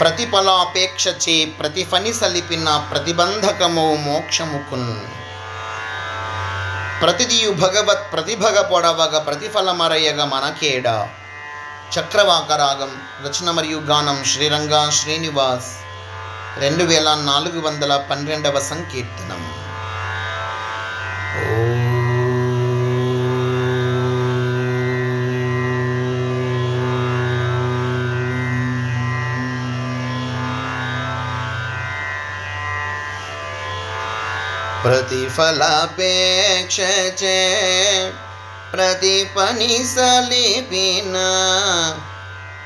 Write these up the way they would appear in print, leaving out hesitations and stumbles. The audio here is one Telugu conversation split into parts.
ప్రతిఫలాపేక్షచే ప్రతిఫని సలిపిన ప్రతిబంధకము మోక్షముకున్. ప్రతిదియు భగవత్ ప్రతిభగ పొడవగ ప్రతిఫలమరయగ మనకేడ. చక్రవాక రాగం. రచన మరియు గానం శ్రీరంగా శ్రీనివాస్. 2412వ సంకీర్తనం. ప్రతిఫలాపేక్షచే ప్రతిపని సలిపిన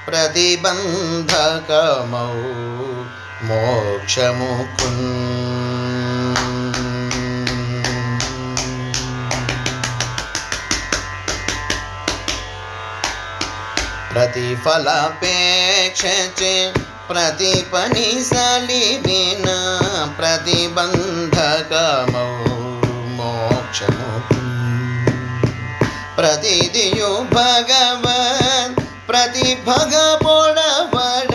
ప్రతిబంధకమౌ మోక్షముకున్. ప్రతిఫలాపేక్షచే ప్రతిపని సలిపిన ప్రతిబంధకమౌ మోక్షముకున్. ప్రతిదియు భగవన్ ప్రతిభగ పొడవడ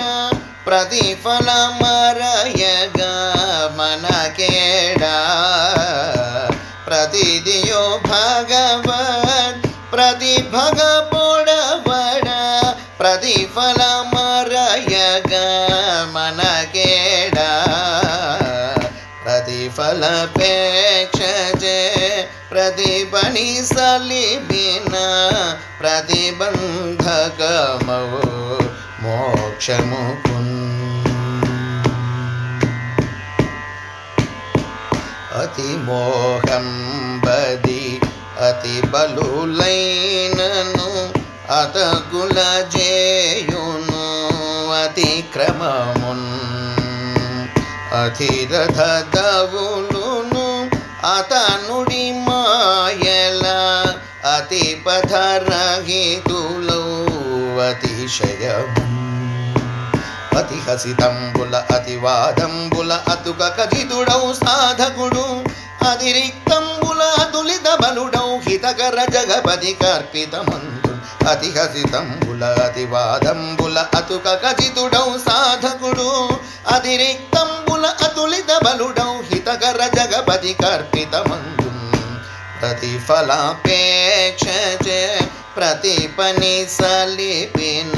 ప్రతిఫలమరయగ మనకేడ. ప్రతిదియు భగవన్ ప్రతిభగ పొడవడ ప్రతిఫలమరయగ మనకేడ. ప్రతిఫలపేక్షచే ప్రతిపని సలిపిన ప్రతిబంధకమౌ మోక్షముకున్. అతి మోహం బది అతి బలులైనను అతకుల జేయును అతిక్రమమున్. అతిరథ దవులును అతనుడి మాయల అతిపథరహితులౌ అతిశయము. అతిహసితంబుల అతివాదంబుల అతుక కజితుడౌ సాధకుడు. అతిరిక్తంబుల అతులిత బలుడౌ హితకర జగపతి కర్పితమందు. అతిహసితంబుల అతివాదంబుల అతుక కజితుడౌ సాధకుడు. అతిరిక్తంబుల అతులిత బలుడౌ హితకర జగపతి కర్పితమందు. ప్రతిఫలాపేక్షచే ప్రతిపని సలిపిన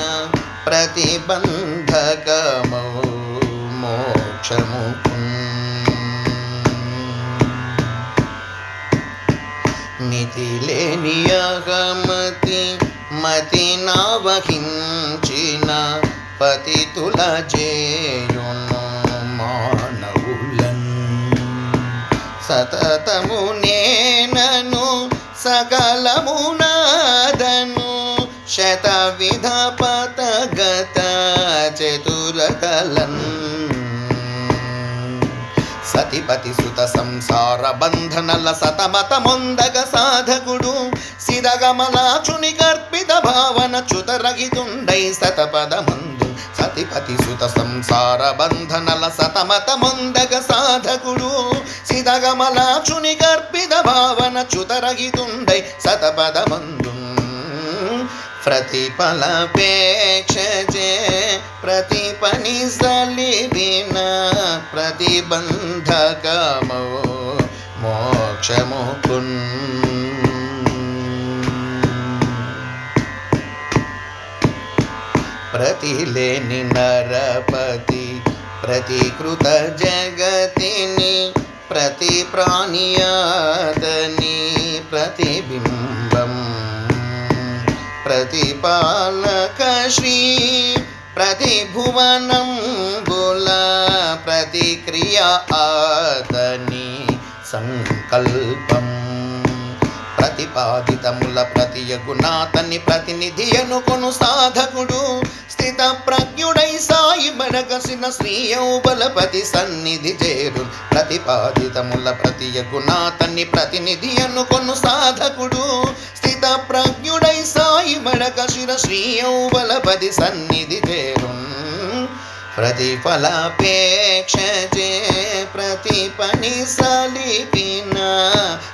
ప్రతిబంధకమౌ మోక్షముకున్. మితిలేని అహమతి మతినావహించిన పతితుల జేయును మానవులన్. సతతము నేనను సకలమునాదను శతవిధ పతగత చతురతలన్. సతిపతి సుత సంసార బంధనల సతమతమొందగ సాధకుడు. సిదగమలాచుని కర్పిత భావన చ్యుతరహితుండై సతపదమందు. సతిపతి సుత సంసార బంధనల సతమతమొందగ సాధకుడు. సిదగమలాచుని కర్పిత భావన చ్యుతరహితుండై సతపదమందు. ప్రతిఫలాపేక్షచే ప్రతిపని సలిపిన ప్రతిబంధకమౌ మోక్షముకున్. ప్రతిలేని నరపతి ప్రతికృత జగతిని ప్రతి ప్రాణియాతని ప్రతిబింబం. ప్రతిపాలక శ్రీ ప్రతిభువనంబుల ప్రతిక్రియ ఆతని సంకల్పం. ప్రతిపాదితముల ప్రతియగునాతని ప్రతినిధియను కొను సాధకుడు. స్థిత ప్రజ్ఞుడై సాయి బరగసిన శ్రీయౌ బలపతి సన్నిధి చేరు. ప్రతిపాదితముల ప్రతియగునాతని ప్రతినిధియను కొను సాధకుడు. స్థిత ప్రజ్ఞుడై సాయి బరగసిన శ్రీయౌ బలపతి సన్నిధి చేరు. ప్రతిఫలాపేక్షచే ప్రతిపని సలిపిన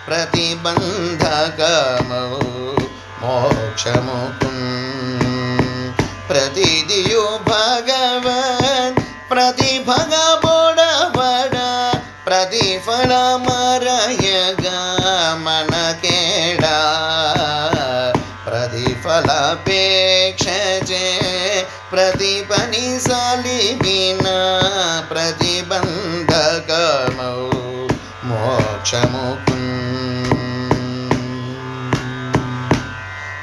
ప్రతిబంధకమౌ మోక్షముకున్. ప్రతిదియు భగవన్ ప్రతిభగా బోడబడ ప్రతిఫల మరయగా మనకేడా ప్రతిఫలాపేక్షచే ప్రతిపని సలిపిన ప్రతిబంధకమౌ మోక్షముకు.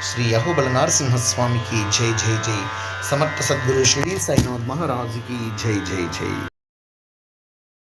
శ్రీ అహోబల నరసింహస్వామికి జై జై జై. సమర్థ సద్గురు షిరిడి సాయినాథ్ మహారాజుకి జై జై జై.